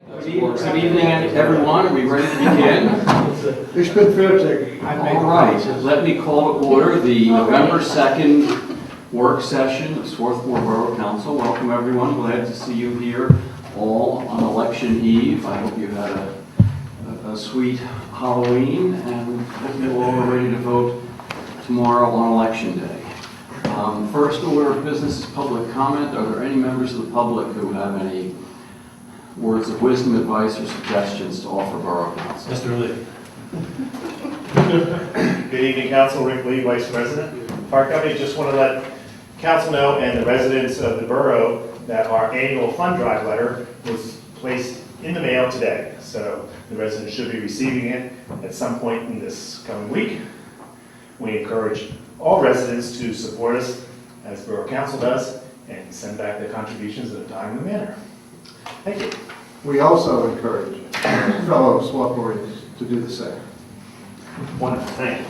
Good evening, everyone. Are we ready to begin? Ich bin fertig. All right. Let me call to order the November 2nd work session of Swarthmore Borough Council. Welcome, everyone. Glad to see you here all on election eve. I hope you had a sweet Halloween and hope you all are ready to vote tomorrow on election day. First order of business is public comment. Are there any members of the public who have any words of wisdom, advice, or suggestions to offer Borough Council? Mr. Lee. Good evening, Council. Rick Lee, Vice President. Park Company, just want to let Council know and the residents of the borough that our annual fund drive letter was placed in the mail today. So the residents should be receiving it at some point in this coming week. We encourage all residents to support us as Borough Council does and send back their contributions in a timely manner. Thank you. We also encourage fellow Swarthmoreans to do the same. Wonderful. Thank you.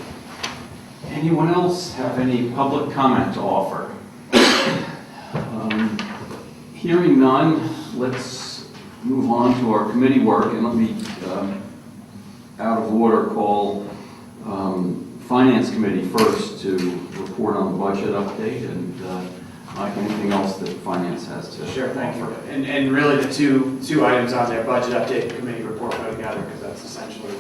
Anyone else have any public comment to offer? Hearing none, let's move on to our committee work, and let me, out of order, call Finance Committee first to report on the budget update, and Mike, anything else that Finance has to Sure, thank you. offer? And really the two items on there, budget update and committee report go together because that's essentially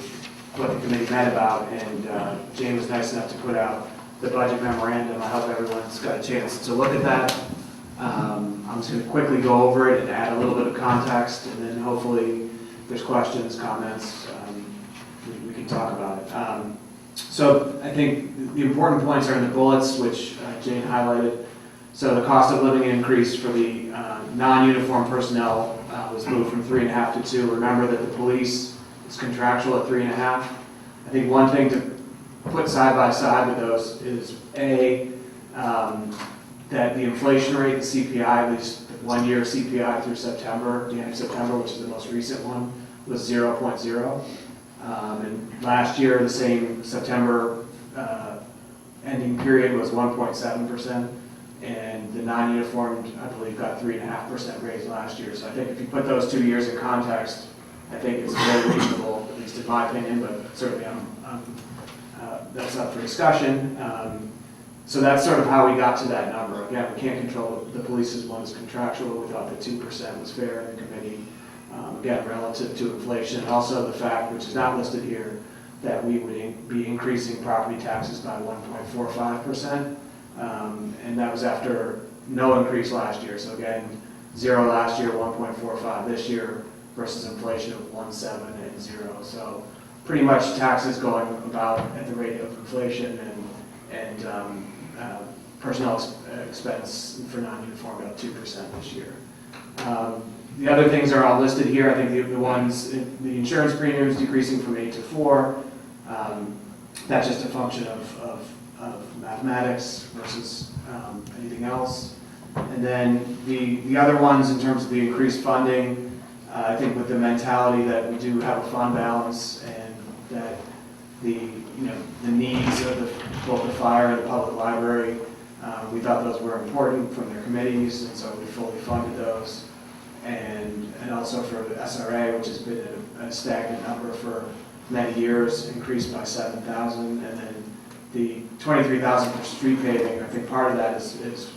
what the committee met about. And Jane was nice enough to put out the budget memorandum. I hope everyone's got a chance to look at that. I'm just going to quickly go over it and add a little bit of context, and then hopefully if there's questions, comments, we can talk about it. So I think the important points are in the bullets, which Jane highlighted. So the cost of living increase for the non-uniform personnel was moved from 3.5 to 2. Remember that the police is contractual at 3.5. I think one thing to put side by side with those is that the inflation rate, the CPI, at least the 1 year CPI through September, the end of September, which is the most recent one, was 0.0. And last year, the same September ending period was 1.7%. And the non-uniformed, I believe, got 3.5% raise last year. So I think if you put those 2 years in context, I think it's very reasonable, at least in my opinion, but certainly that's up for discussion. So that's sort of how we got to that number. Again, we can't control the police's one is contractual. We thought that 2% was fair in the committee, again, relative to inflation. And also the fact, which is not listed here, that we would be increasing property taxes by 1.45%. And that was after no increase last year. So again, 0 last year, 1.45 this year versus inflation of 1.7 and 0. So pretty much taxes going about at the rate of inflation, and personnel expense for non-uniform about 2% this year. The other things are all listed here. I think the ones, the insurance premiums decreasing from 8 to 4. That's just a function of mathematics versus anything else. And then the other ones in terms of the increased funding, I think with the mentality that we do have a fund balance and that the needs of both the fire and the public library, we thought those were important from their committees, and so we fully funded those. And also for the SRA, which has been a stagnant number for many years, increased by 7,000, and then the 23,000 for street paving. I think part of that is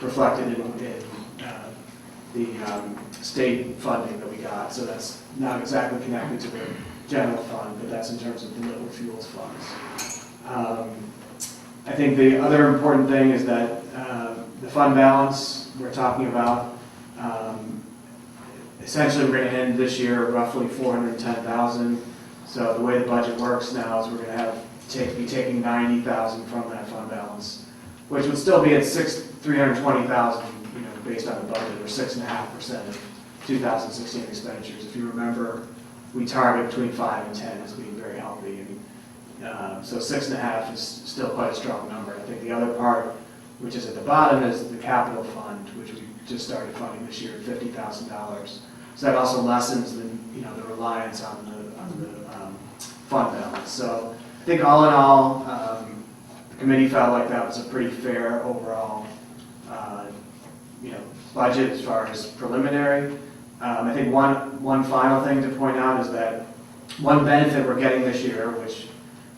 reflected in the state funding that we got. So that's not exactly connected to the general fund, but that's in terms of the liquid fuels funds. I think the other important thing is that the fund balance we're talking about. Essentially, we're going to end this year roughly 410,000. So the way the budget works now is we're going to be taking 90,000 from that fund balance, which would still be at 320,000, based on the budget, or 6.5% of 2016 expenditures. If you remember, we target between 5 and 10 as being very healthy, and so 6.5 is still quite a strong number. I think the other part, which is at the bottom, is the capital fund, which we just started funding this year at $50,000. So that also lessens the reliance on the fund balance. So I think all in all, the committee felt like that was a pretty fair overall, budget as far as preliminary. I think one final thing to point out is that one benefit we're getting this year, which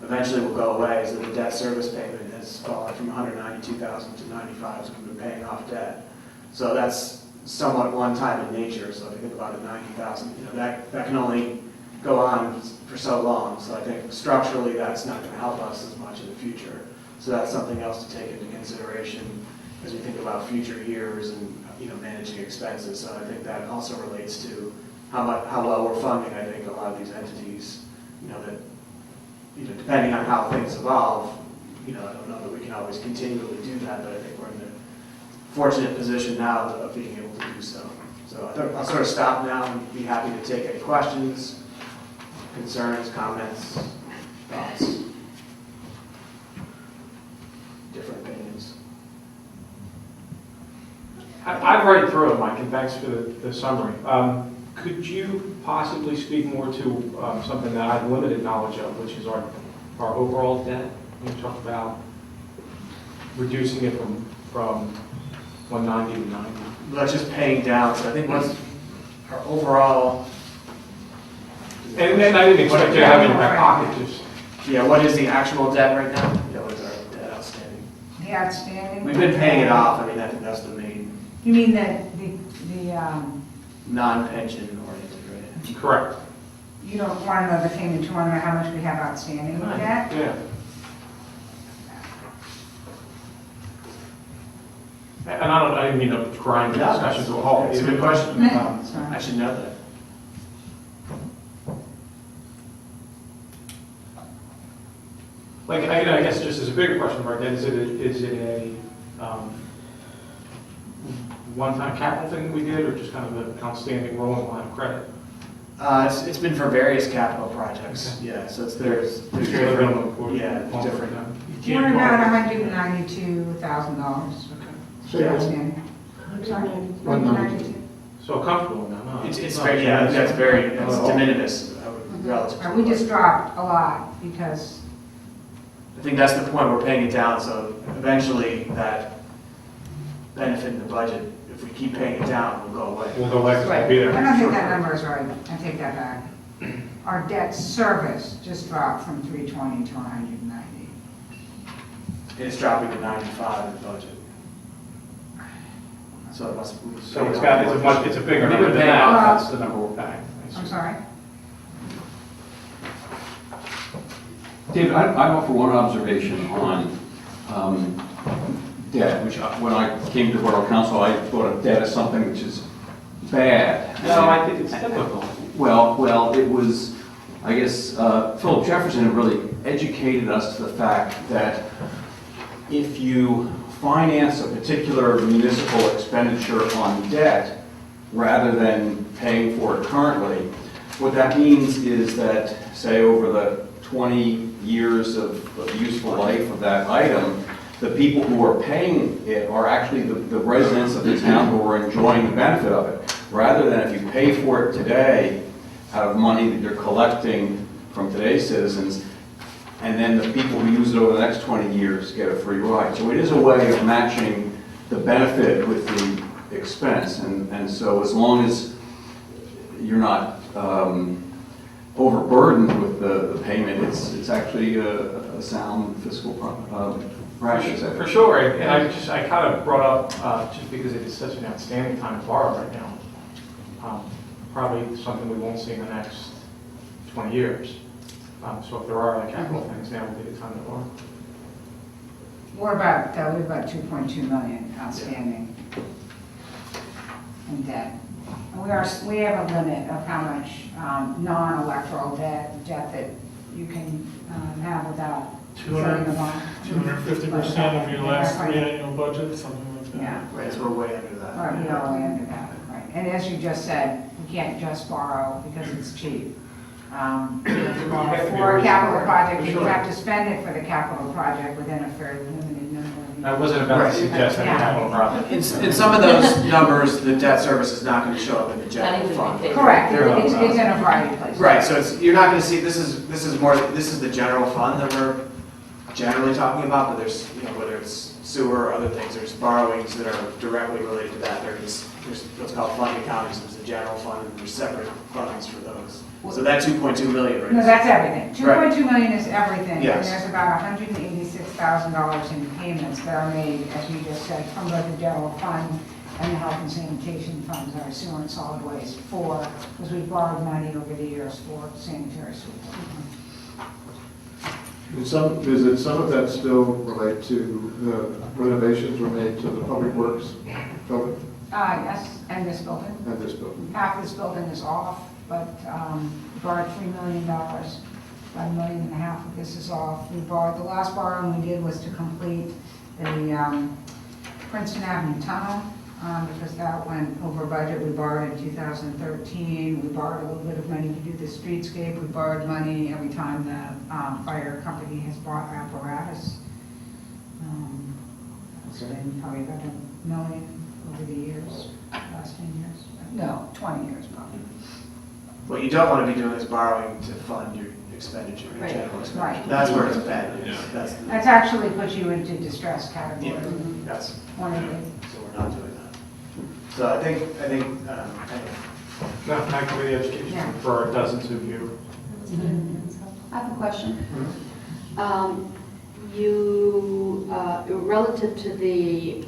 eventually will go away, is that the debt service payment has fallen from $192,000 to $95,000, so we've been paying off debt. So that's somewhat one-time in nature, so if you think about it, $90,000, you know, that can only go on for so long. So I think structurally that's not going to help us as much in the future. So that's something else to take into consideration as we think about future years and, you know, managing expenses. So I think that also relates to how well we're funding, I think, a lot of these entities, you know, that, you know, depending on how things evolve, you know, I don't know that we can always continually do that, but I think we're in the fortunate position now of being able to do so. So I'll sort of stop now and be happy to take any questions, concerns, comments, thoughts, different opinions. I've read through it, Mike, and thanks for the summary. Could you possibly speak more to something that I have limited knowledge of, which is our overall debt? You talked about reducing it from 190 to 90. That's just paying down, so I think what's our overall... And then I didn't expect you to have it in my pocket, just... Yeah, what is the actual debt right now? Yeah, what is our debt outstanding? The outstanding? We've been paying it off, I mean, I think that's the main You mean the non-pension oriented, right? Correct. you don't want to know the payment, you want to know how much we have outstanding with that? Yeah. And I didn't mean to grind the discussion to a halt. It's a good question. Sorry. I should know that. Like, I guess just as a bigger question, Mark, is it a one-time capital thing we did, or just kind of an outstanding rolling line of credit? It's been for various capital projects, Okay. yeah, so there's There's different, different- yeah, different. We're about $192,000 Say it. outstanding. Sorry? 192. So comfortable now, huh? It's very, yeah, that's de minimis, relative. to We just dropped a lot because, I think that's the point, we're paying it down, so eventually that benefit in the budget, if we keep paying it down, will go away. We'll go back right, to be there. I don't think that number is right, I take that back. Our debt service just dropped from 320 to 190. It's dropping to 95 in the budget. So it must. So it's a bigger We've number been than paying that, off- that's the number we're paying. I'm sorry? David, I offer one observation on debt, which when I came to Borough Council, I thought of debt as something which is bad. No, I think it's typical. Well, it was, I guess, Philip Jefferson had really educated us to the fact that if you finance a particular municipal expenditure on debt rather than paying for it currently, what that means is that, say, over the 20 years of useful life of that item, the people who are paying it are actually the residents of the town who are enjoying the benefit of it. Rather than if you pay for it today out of money that you're collecting from today's citizens, and then the people who use it over the next 20 years get a free ride. So it is a way of matching the benefit with the expense. And so as long as you're not overburdened with the payment, it's actually a sound fiscal practice. For sure, and I kind of brought up, just because it is such an outstanding time to borrow right now, probably something we won't see in the next 20 years. So if there are other capital things, now would be the time to borrow. We're about 2.2 million outstanding in debt. And we have a limit of how much non-electoral debt that you can have without setting the bond. 250% of your last three annual budget, something like that. Yeah, Right, so we're way under that. or we are way under that, right. And as you just said, we can't just borrow because it's cheap. For a capital project, you have to spend it for the capital project within a fairly limited number of years. I wasn't about to suggest any Yeah. capital project. In some of those numbers, the debt service is not going to show up in the general fund. Correct, it's in a variety of places. Right, so you're not going to see, this is the general fund that we're generally talking about, but there's, you know, whether it's sewer, other things. There's borrowings that are directly related to that. There's what's called fund accounting, so there's a general fund, and there's separate funds for those. So that 2.2 million, right? No, that's everything. Right. 2.2 million is everything. Yes. And there's about $186,000 in payments that are made, as you just said, from both the general fund and the health and sanitation funds, our sewer and solid waste, because we borrowed money over the years for sanitary sewer. Does some of that still relate to the renovations were made to the public works building Yes, and this building. and this building? Half this building is off, but we borrowed $3 million. About $1.5 million of this is off. We borrowed, the last borrowing we did was to complete the Princeton Avenue tunnel, because that went over budget. We borrowed in 2013. We borrowed a little bit of money to do the streetscape. We borrowed money every time the fire company has bought apparatus. It's been probably about $1 million over the years, last 10 years. No, 20 years probably. What you don't want to be doing is borrowing to fund your expenditure, your Right. general expenditure. Right. That's where it's bad news. That's, That's actually puts you into distress category. yeah, that's, One of the so we're not doing that. So I think, anyway. No, thank you for the education Yeah. for our dozens of you. I have a question. You, relative to the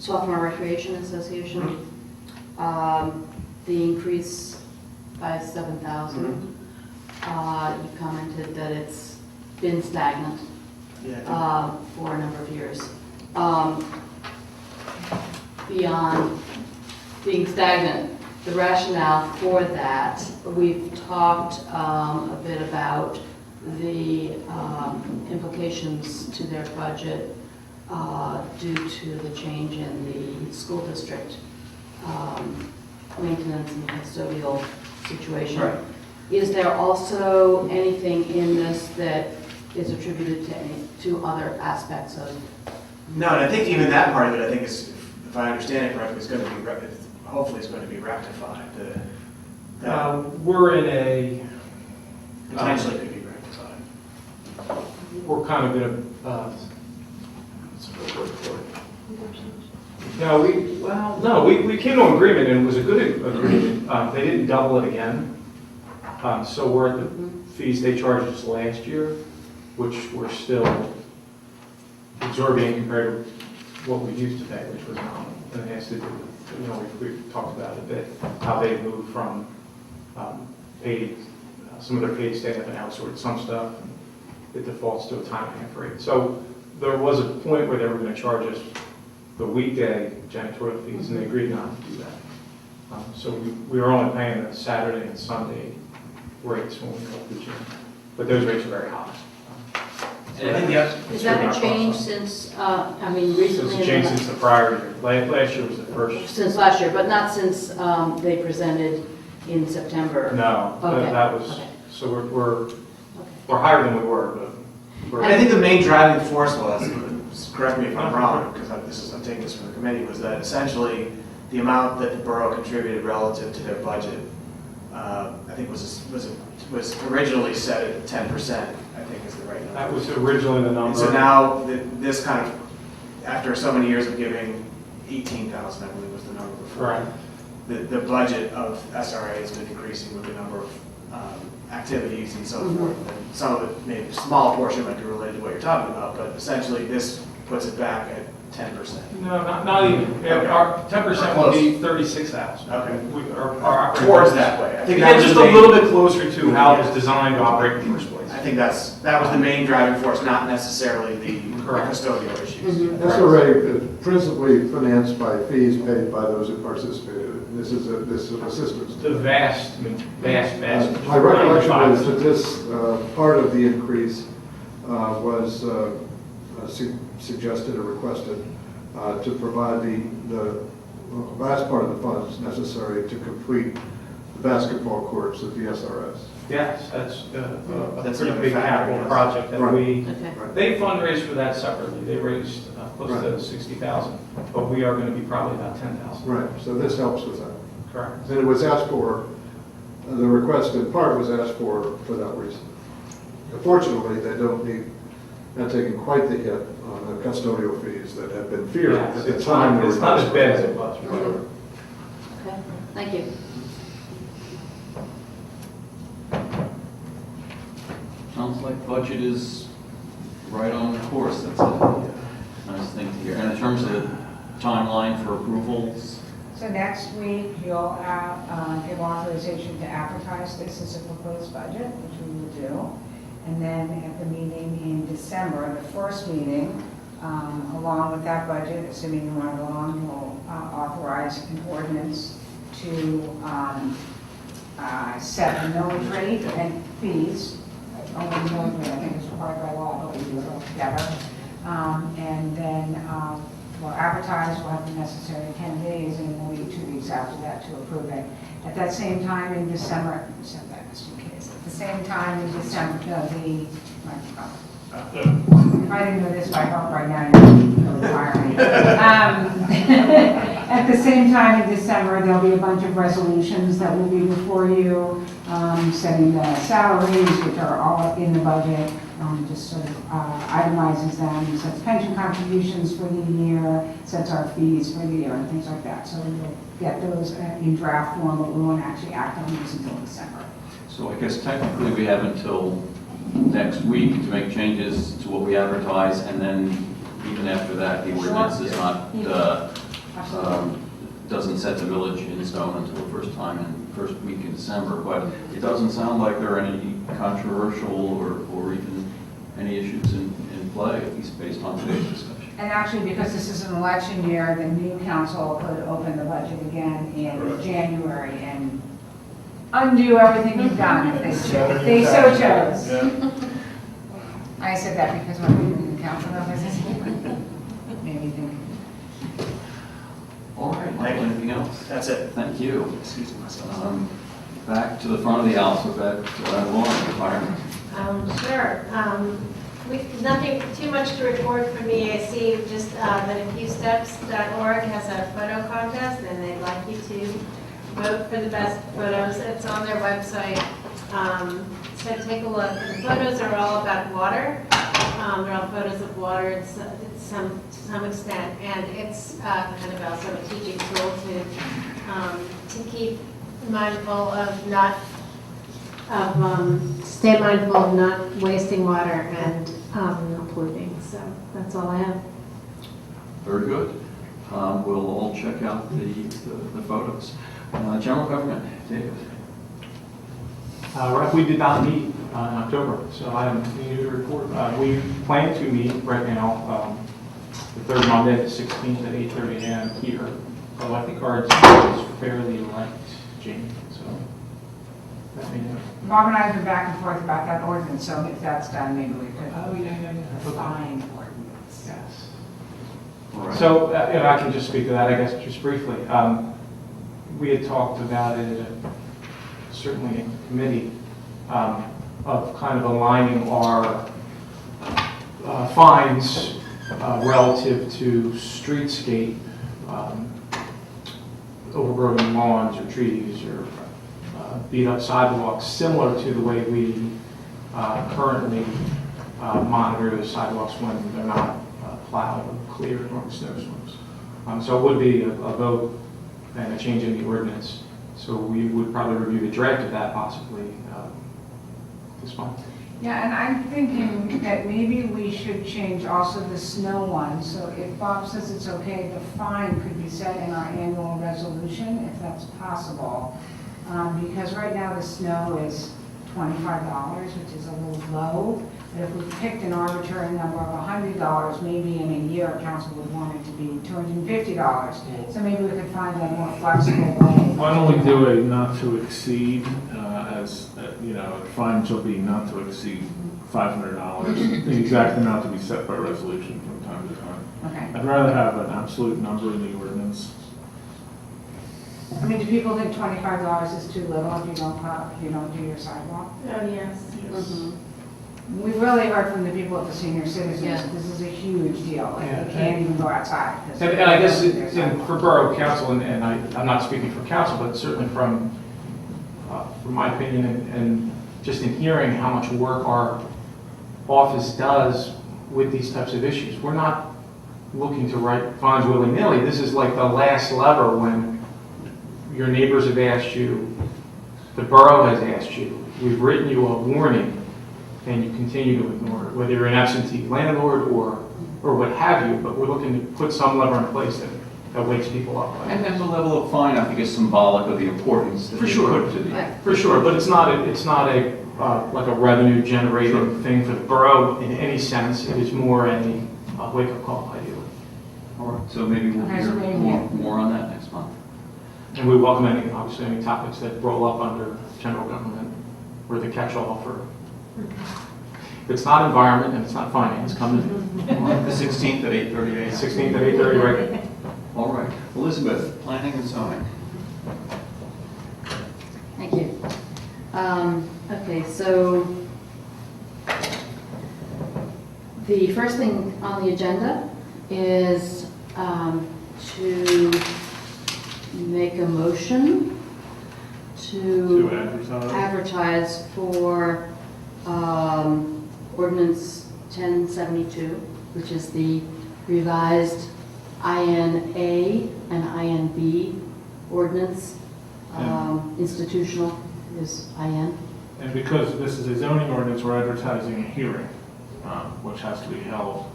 Swarthmore Recreation Association, the increase by 7,000, you commented that it's been stagnant Yeah, for a number of years. Beyond being stagnant, the rationale for that, we've talked a bit about the implications to their budget due to the change in the school district maintenance and custodial situation. Right. Is there also anything in this that is attributed to other aspects of? No, and I think even that part of it, I think is, if I understand it correctly, is going to be, hopefully it's going to be rectified. We're in a, Potentially could be rectified. we're kind of in a, what's the word for it? No, we came to an agreement, and it was a good agreement. They didn't double it again. So we're at the fees they charged us last year, which were still exorbitant compared to what we used to pay, which was nominal. And it has to do with, we've talked about it a bit, how they moved from paid, some of their paid staff and outsourced some stuff, and it defaults to a time and a half rate. So there was a point where they were going to charge us the weekday janitorial fees, and they agreed not to do that. So we were only paying the Saturday and Sunday rates when we go to the gym, but those rates are very high. And I think Is that a change since, I mean, recently? It's a change since the prior year. Last year was the first. Since last year, but not since they presented in September? No, Okay. that was, Okay. so Okay. we're higher than we were, but And I think the main driving force was, correct me if I'm wrong, because I'm taking this from the committee, was that essentially the amount that the borough contributed relative to their budget, I think was originally set at 10%, I think is the right number. that was originally the And number. so now, this kind of, after so many years of giving 18,000, I believe was the number before. Right. The budget of SRA has been increasing with the number of activities and so forth. And some of it, maybe a small portion might be related to what you're talking about, but essentially this puts it back at 10%. No, not even. Okay. Our 10% would be 36,000. Okay. Our Towards that way. I think Yeah, that was just the a main- little bit closer to how it was designed to operate in the first place. I think that was the main driving force, not necessarily the Correct. custodial issues. SRA is principally financed by fees paid by those who participated. This is an assistance. The vast. My recollection is that this part of the increase was suggested or requested to provide the vast part of the funds necessary to complete the basketball courts at the SRS. Yes, that's a That's pretty another big factor, capital yes. project that Right. we, Okay. they fundraised for that separately. They raised close to Right. 60,000, but we are going to be probably about 10,000. Right, so this helps with that. Correct. And it was asked for, the request in part was asked for that reason. Fortunately, they don't need, not taking quite the hit the custodial fees that had been feared Yeah, at the time. it's not as bad as it was. Okay, thank you. Sounds like budget is right on course. That's a nice thing to hear. And in terms of timeline for approvals, So next week, you'll give authorization to advertise this as a proposed budget, which we will do. And then at the meeting in December, the first meeting, along with that budget, assuming you want it along, we'll authorize an ordinance to set a millage rate and fees. Only millage rate, I think is required by law, but we do it all together. And then we'll advertise, we'll have the necessary 10 days, and we'll meet 2 weeks after that to approve it. At that same time in December, at the same time in December, if I didn't know this by heart right now, you'd fire me. At the same time in December, there'll be a bunch of resolutions that will be before you, setting the salaries, which are all in the budget, just sort of itemizes them, sets pension contributions for the year, sets our fees for the year, and things like that. So we'll get those in draft form, but we won't actually act on these until December. so I guess technically we have until next week to make changes to what we advertise, and then even after that, the ordinance is not, Absolutely. doesn't set the village in stone until the first week in December. But it doesn't sound like there are any controversial or even any issues in play, at least based on today's discussion. And actually, because this is an election year, the new council could open the budget again in January and undo everything you've done if they so chose. I said that because when we were in the council, made me think. All right, Michael, anything else? That's it. Thank you. Excuse myself. Back to the front of the alphabet, Lauren, retirement. Sure. Nothing too much to report from me. I see just that AfewSteps.org has a photo contest, and they'd like you to vote for the best photos. It's on their website. So take a look. The photos are all about water. They're all photos of water to some extent, and it's kind of also a teaching tool to keep mindful of stay mindful of not wasting water and not polluting. So that's all I have. Very good. We'll all check out the photos. General government, David. We did not meet in October, so I have nothing new to report. We plan to meet right now, the third Monday, the 16th at 8:30 a.m. here. So I think our agenda is fairly light, Jamie, so let me know. Bob and I have been back and forth about that ordinance, so if that's done, maybe we could. Oh, yeah. Fine ordinance. Yes. All right. So, if I can just speak to that, I guess, just briefly. We had talked about it, certainly in committee, of kind of aligning our fines relative to streetscape, overgrown lawns or trees or beat up sidewalks, similar to the way we currently monitor the sidewalks when they're not plowed or cleared during snowstorms. So it would be a vote and a change in the ordinance. So we would probably review the draft of that possibly this month. Yeah, and I'm thinking that maybe we should change also the snow one. So if Bob says it's okay, the fine could be set in our annual resolution, if that's possible. Because right now the snow is $25, which is a little low. But if we picked an arbitrary number of $100, maybe in a year, council would want it to be $250. So maybe we could find a more flexible way. Why don't we do a not to exceed, fine shall be not to exceed $500, the exact amount to be set by resolution from time to time. Okay. I'd rather have an absolute number in the ordinance. I mean, do people think $25 is too little if you don't do your sidewalk? Oh, yes. Yes. We've really heard from the people at the senior citizens, Yeah. this is a huge deal, like Yeah. they can't even go outside. 'cause And I guess they don't do their for sidewalk. Borough Council, and I'm not speaking for council, but certainly from my opinion and just in hearing how much work our office does with these types of issues. We're not looking to write fines willy-nilly. This is like the last lever when your neighbors have asked you, the borough has asked you, we've written you a warning, and you continue to ignore it, whether you're an absentee landlord or what have you, but we're looking to put some lever in place that wakes people up. And the level of fine, I think, is symbolic of the importance that For they sure. put to the. Right. For sure, but it's not a like a revenue generating thing for the borough in any sense. It is more a wake-up call, ideally. All right, so maybe we'll Okay, hear so maybe- more on that next month. And we welcome obviously any topics that roll up under general government or the catch-all for. If it's not environment and it's not finance, come to me. The 16th at 8:30 a.m. 16th at 8:30, right? All right. Elizabeth, planning and zoning. Thank you. Okay, so the first thing on the agenda is to make a motion To advertise. advertise for ordinance 1072, which is the revised INA and INB ordinance. Institutional is IN. And because this is a zoning ordinance, we're advertising a hearing, which has to be held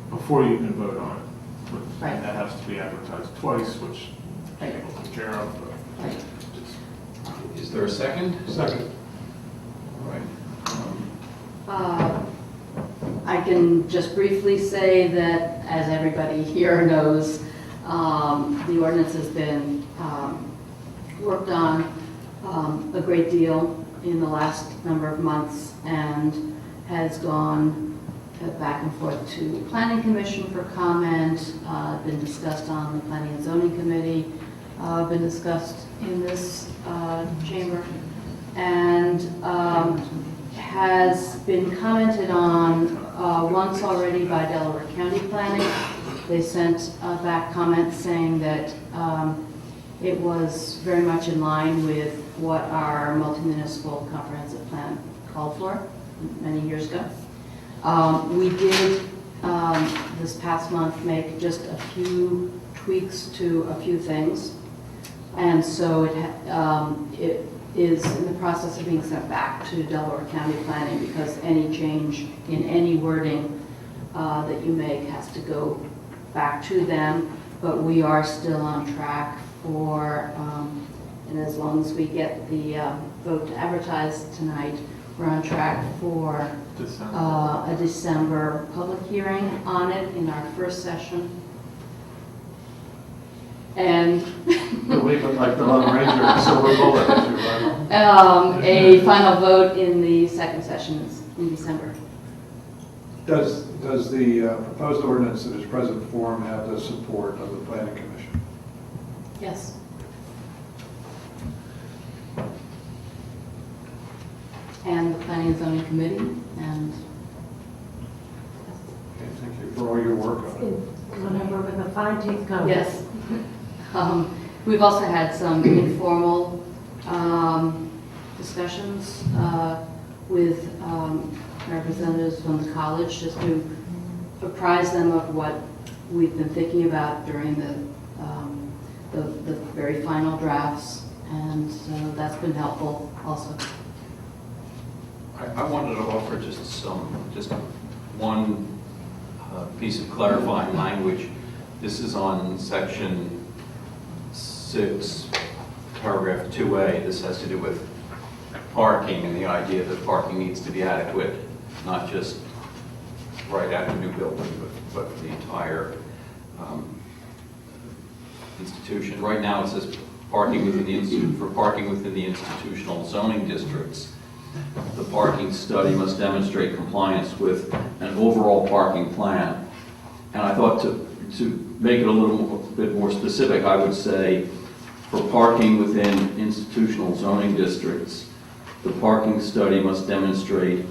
before you can vote on it. Right. And that has to be advertised twice, which Right. we'll take care of. But Right. Is there a second? Second. All right. I can just briefly say that, as everybody here knows, the ordinance has been worked on a great deal in the last number of months and has gone back and forth to Planning Commission for comment, been discussed on the Planning and Zoning Committee, been discussed in this chamber, and has been commented on once already by Delaware County Planning. They sent back comments saying that it was very much in line with what our multi-municipal comprehensive plan called for many years ago. We did, this past month, make just a few tweaks to a few things. And so it is in the process of being sent back to Delaware County Planning because any change in any wording that you make has to go back to them. But we are still on track for, and as long as we get the vote to advertise tonight, we're on track for a December public hearing on it in our first session. And You're leaving like the Lone Ranger, silver bullet, as you run. a final vote in the second session in December. Does the proposed ordinance in its present form have the support of the Planning Commission? Yes. And the Planning and Zoning Committee, and Okay, thank you for all your work on it. Whenever with a fine tooth comb. yes. We've also had some informal discussions with representatives from the college just to apprise them of what we've been thinking about during the very final drafts, and so that's been helpful also. I wanted to offer just one piece of clarifying language. This is on section 6, paragraph 2A. This has to do with parking and the idea that parking needs to be adequate, not just right at the new building, but for the entire institution. Right now it says parking within the for parking within the institutional zoning districts. The parking study must demonstrate compliance with an overall parking plan. And I thought to make it a little bit more specific, I would say for parking within institutional zoning districts, the parking study must demonstrate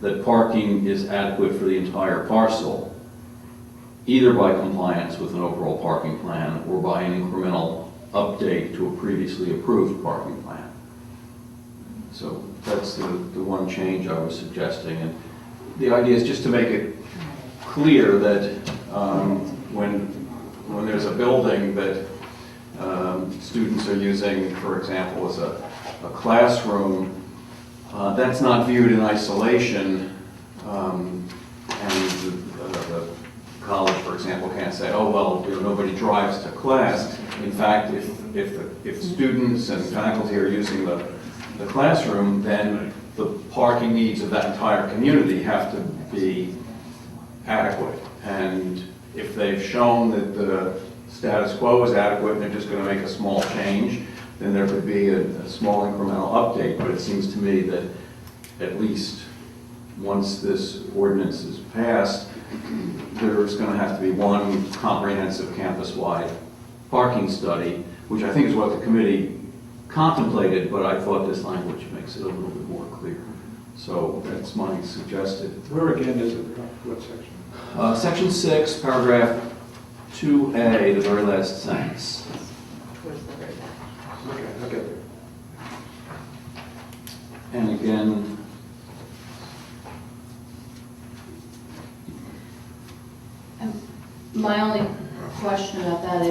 that parking is adequate for the entire parcel, either by compliance with an overall parking plan or by an incremental update to a previously approved parking plan. So that's the one change I was suggesting. And the idea is just to make it clear that when there's a building that students are using, for example, as a classroom, that's not viewed in isolation, and the college, for example, can't say, oh, well, nobody drives to class. In fact, if students and faculty are using the classroom, then the parking needs of that entire community have to be adequate. And if they've shown that the status quo is adequate and they're just going to make a small change, then there could be a small incremental update. But it seems to me that at least once this ordinance is passed, there's going to have to be one comprehensive campus-wide parking study, which I think is what the committee contemplated, but I thought this language makes it a little bit more clear. So that's my suggested. Where again is it? What section? Section 6, paragraph 2A, the very last sentence. Towards the very back. Okay, I'll get there. And again, My only question about that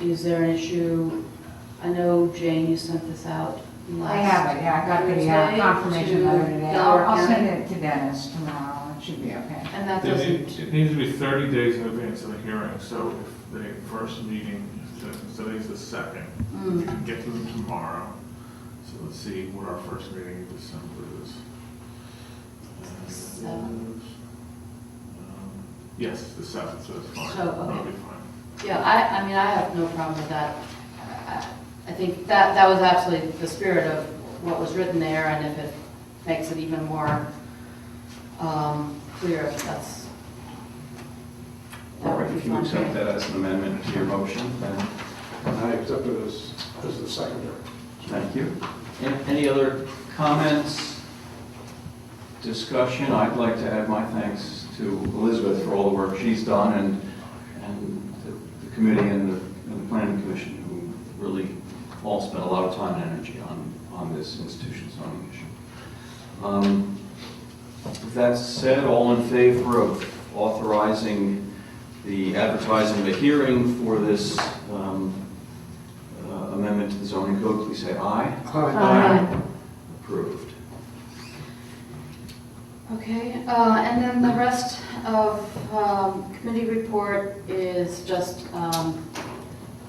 is there an issue? I know, Jane, you sent this out last I have it, yeah, I got the Tuesday confirmation to letter today. Delaware I'll send County. it to Dennis tomorrow, it should be okay. And that It doesn't, needs to be 30 days in advance of the hearing, so if the first meeting, today's the second, we can get to them tomorrow. So let's see what our first meeting in December is. Seventh. Yes, the 7th, so it's fine. So, okay. That'll be fine. yeah, I mean, I have no problem with that. I think that was absolutely the spirit of what was written there, and if it makes it even more clear, that all right, would be if you fine. accept that as an amendment to your motion, then I accept it as the secondary. thank you. Any other comments, discussion? I'd like to add my thanks to Elizabeth for all the work she's done, and the committee and the planning commission, who really all spent a lot of time and energy on this institution zoning issue. With that said, all in favor of authorizing the advertising the hearing for this amendment to the zoning code, please say aye. Aye. Approved. Okay, and then the rest of committee report is just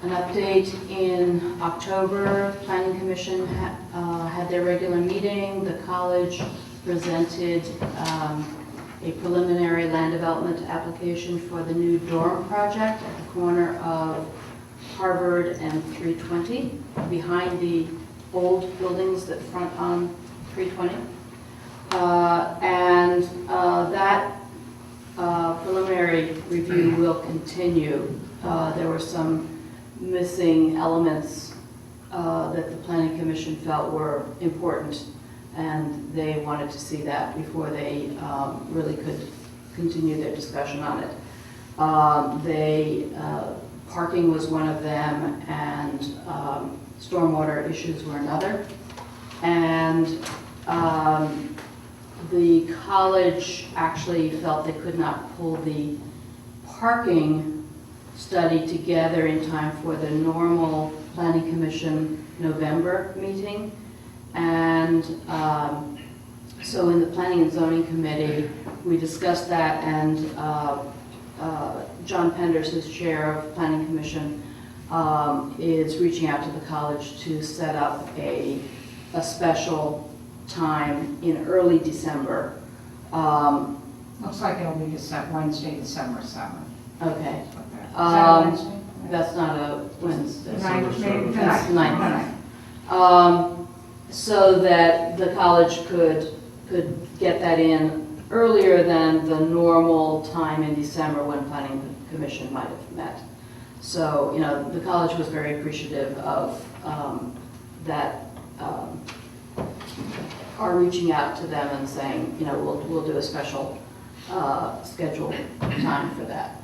an update. In October, Planning Commission had their regular meeting. The college presented a preliminary land development application for the new dorm project at the corner of Harvard and 320, behind the old buildings that front on 320. That preliminary review will continue. There were some missing elements that the Planning Commission felt were important, and they wanted to see that before they really could continue their discussion on it. Parking was one of them, and stormwater issues were another. And the college actually felt they could not pull the parking study together in time for the normal Planning Commission November meeting. And so in the Planning and Zoning Committee, we discussed that, and John Penders, who's chair of Planning Commission, is reaching out to the college to set up a special time in early December. Looks like it'll be Wednesday, December 7th. Okay. Is that Wednesday? That's not a Wednesday. Tonight, maybe That's tonight. So that the college could get that in earlier than the normal time in December when Planning Commission might have met. So, the college was very appreciative of that, are reaching out to them and saying, we'll do a special schedule time for that.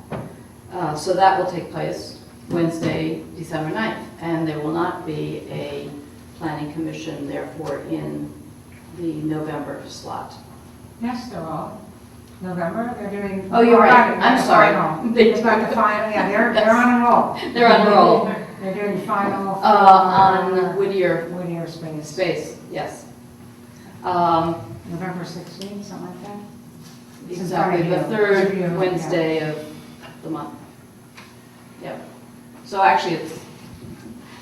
So that will take place Wednesday, December 9th, and there will not be a Planning Commission, therefore, in the November slot. Yes, they're all. November, they're doing. Oh, you're right. the I'm sorry. final. They've got the final, yeah, they're on a roll. They're on a roll. They're doing final. On Whittier Whittier Space. Space, yes. November 16th, something like that. Exactly, the It's in third front of you. Wednesday of the month. Yep. So actually,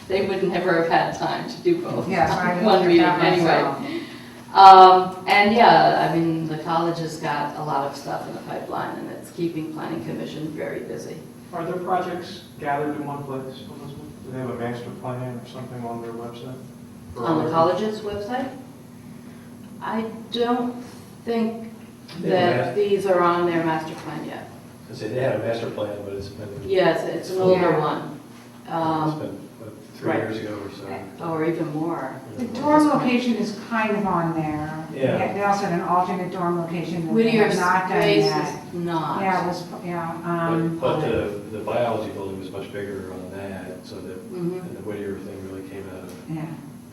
they would never have had time to do both. Yes, I One looked at meeting that myself. anyway. And yeah, I mean, the college has got a lot of stuff in the pipeline, and it's keeping planning commission very busy. Are their projects gathered in one place, Elizabeth? Do they have a master plan or something on their website? Or On the other- college's website? I don't think They that these are on their master plan yet. I say they had a master plan, but it's been, Yes, it's an older Yeah. one. it's been, what, 3 right. years ago or so. Or even more. The dorm location is kind of on there. Yeah. They also had an alternate dorm location that they Whittier have not done Space yet. is not. Yeah, it was, yeah, But the biology building was much bigger on that, so that, Mhm. and the Whittier thing really came out of yeah.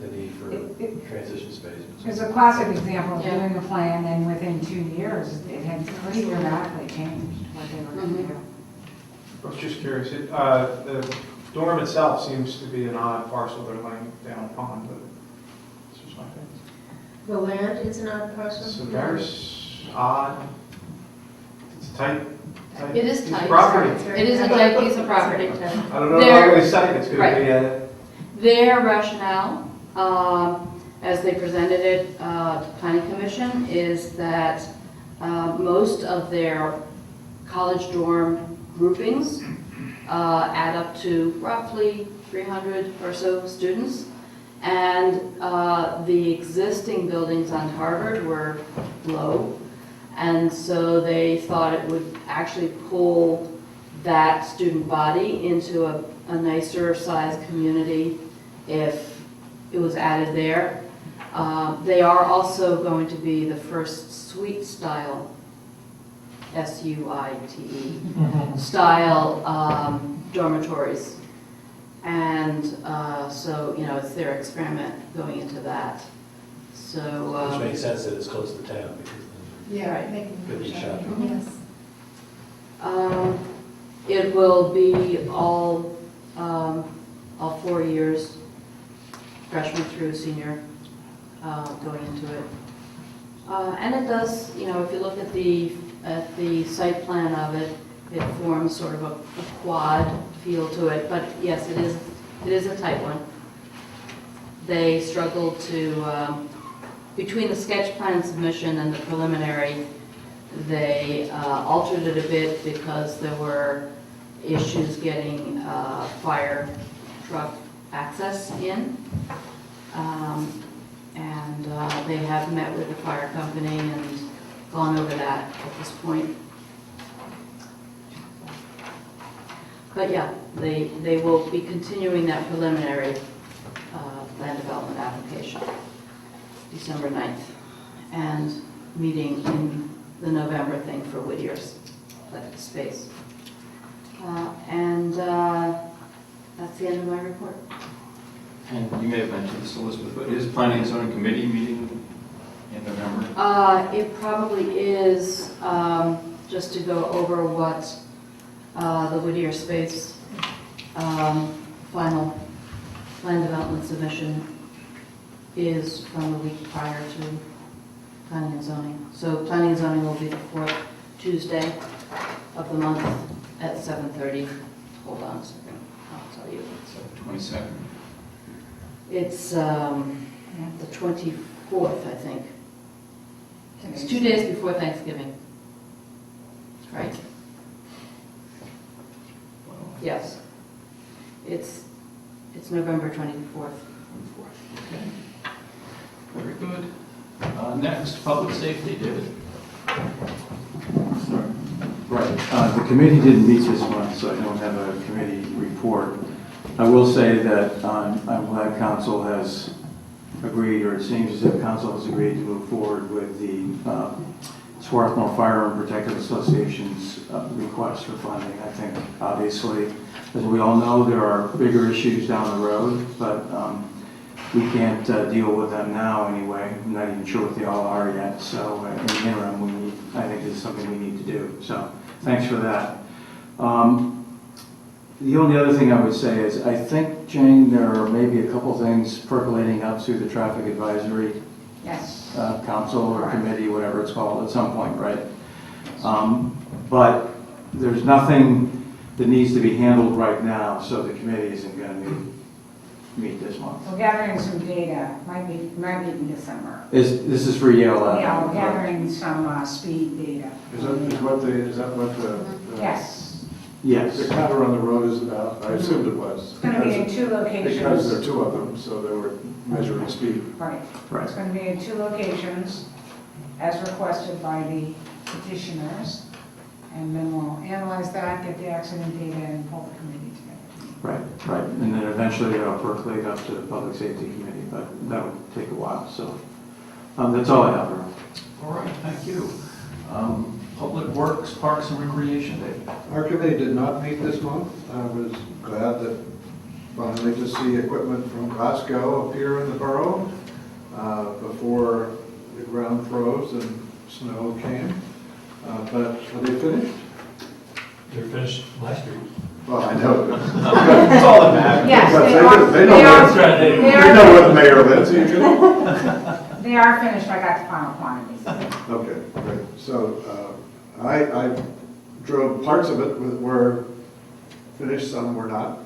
the need for It transition space. was a classic example of Yeah. doing a plan, and within 2 years, it had pretty dramatically changed what they were going to Mhm. do. I was just curious, the dorm itself seems to be an odd parcel they're laying down a pond, but it's just my opinion. The land is an odd parcel? It's a very odd, it's tight. It is piece of tight. Property. It is a tight piece of property. I don't know There- how many seconds it's going to be Their rationale, as they presented it to Planning Commission, is that most of their college dorm groupings add up to roughly 300 or so students. And the existing buildings on Harvard were low. And so they thought it would actually pull that student body into a nicer sized community if it was added there. They are also going to be the first suite style, SUITE, style dormitories. And so, you know, it's their experiment going into that. So. Which makes sense that it's close to town, because Yeah, Right. making Could be shopping, yes. It will be all 4 years, freshman through senior, going into it. And it does, you know, if you look at the site plan of it, it forms sort of a quad feel to it. But yes, it is a tight one. They struggled to, between the sketch plan submission and the preliminary, they altered it a bit because there were issues getting fire truck access in. And they have met with the fire company and gone over that at this point. But yeah, they will be continuing that preliminary land development application, December 9th, and meeting in the November thing for Whittier's space. And that's the end of my report. And you may have mentioned this, Elizabeth, but is Planning and Zoning Committee meeting in November? It probably is, just to go over what the Whittier Space final land development submission is from the week prior to Planning and Zoning. So Planning and Zoning will be the fourth Tuesday of the month at 7:30. Hold on a second, I'll tell you. So 22nd. It's the 24th, I think. It's 2 days before Thanksgiving. Right? Yes. It's November 24th. Okay. Very good. Next, public safety, David. Sorry. Right, the committee didn't meet this month, so I don't have a committee report. I will say that I'm glad council has agreed, or it seems as if council has agreed to move forward with the Swarthmore Firearm Protective Association's request for funding. I think, obviously, as we all know, there are bigger issues down the road, but we can't deal with them now anyway. I'm not even sure what they all are yet. So in the interim, I think this is something we need to do. So thanks for that. The only other thing I would say is I think, Jane, there are maybe a couple things percolating up through the Traffic Advisory Yes. Council or Right. committee, whatever it's called, at some point, right? But there's nothing that needs to be handled right now, so the committee isn't going to meet this month. We're gathering some data, might meet in December. This is for Yale Ave. Yeah, we're gathering some speed data. Is that what the Yes. Yes. the counter on the road is about? I assumed it was. It's going to be in two locations. Because there are two of them, so they were measuring speed. Right. Right. It's going to be in two locations, as requested by the petitioners. And then we'll analyze that, get the accident data, and pull the committee together. Right. And then eventually it'll percolate up to the Public Safety Committee, but that would take a while, so. That's all I have, Earl. All right, thank you. Public Works, Parks and Recreation Day. Our committee did not meet this month. I was glad that finally to see equipment from Glasgow appear in the borough before the ground froze and snow came. But are they finished? They're finished last week. Well, I know. That's all that matters. Yes, Because they know where the mayor lives. You can- They are finished, I got the final quantities. Okay, great. So I drove parts of it were finished, some were not.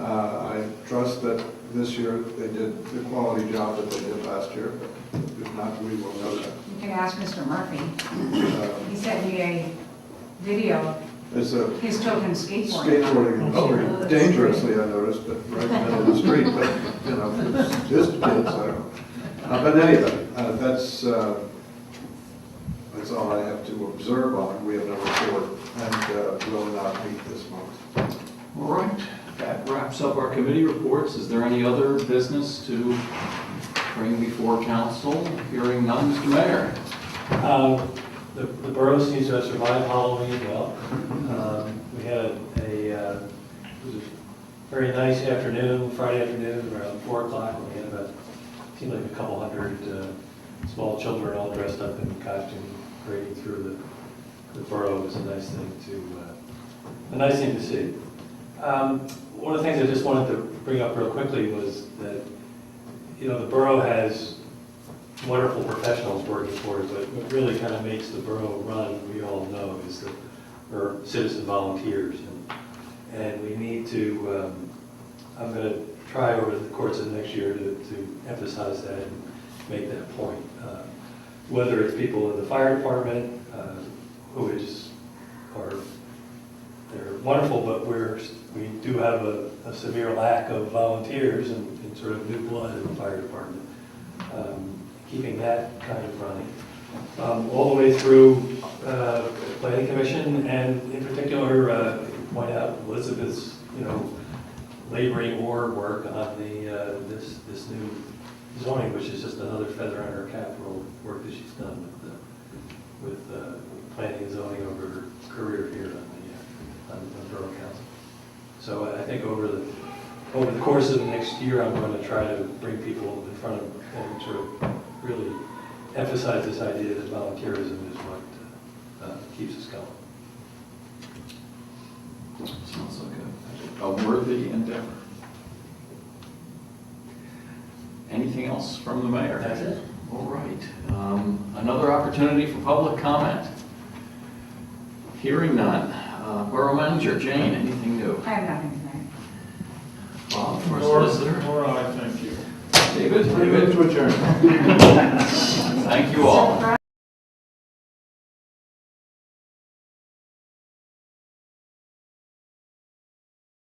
I trust that this year they did the quality job that they did last year, but if not, we will know that. You can ask Mr. Murphy. Uh, He sent me a video, It's a his children skateboarding. skateboarding, dangerously I noticed, but right in the middle of the street, but, you know, it's just kids, I don't know. But anyway, that's all I have to observe on. We have no report and will not meet this month. All right, that wraps up our committee reports. Is there any other business to bring before council? Hearing none, Mr. Mayor. The borough seems to have survived Halloween well. We had it was a very nice afternoon, Friday afternoon, around 4 o'clock. We had about, seemed like a couple hundred small children all dressed up in costume, parading through the borough. It was a nice thing to see. One of the things I just wanted to bring up real quickly was that, you know, the borough has wonderful professionals working for it, but what really kind of makes the borough run, we all know, is that we're citizen volunteers. And we need to, I'm going to try over the course of next year to emphasize that and make that point. Whether it's people in the fire department, they're wonderful, but we do have a severe lack of volunteers and sort of new blood in the fire department. Keeping that kind of running. All the way through Planning Commission, and in particular, point out Elizabeth's, laboring or work on this new zoning, which is just another feather in her cap for all the work that she's done with planning and zoning over her career here on the Borough Council. So I think over the course of the next year, I'm going to try to bring people in front of and sort of really emphasize this idea that volunteerism is what keeps us going. Sounds like a worthy endeavor. Anything else from the mayor? That's it. All right. Another opportunity for public comment. Hearing none. Borough Manager, Jane, anything new? I have nothing tonight. Bob, for solicitor. All right, thank you. David? Move to adjourn. Thank you all.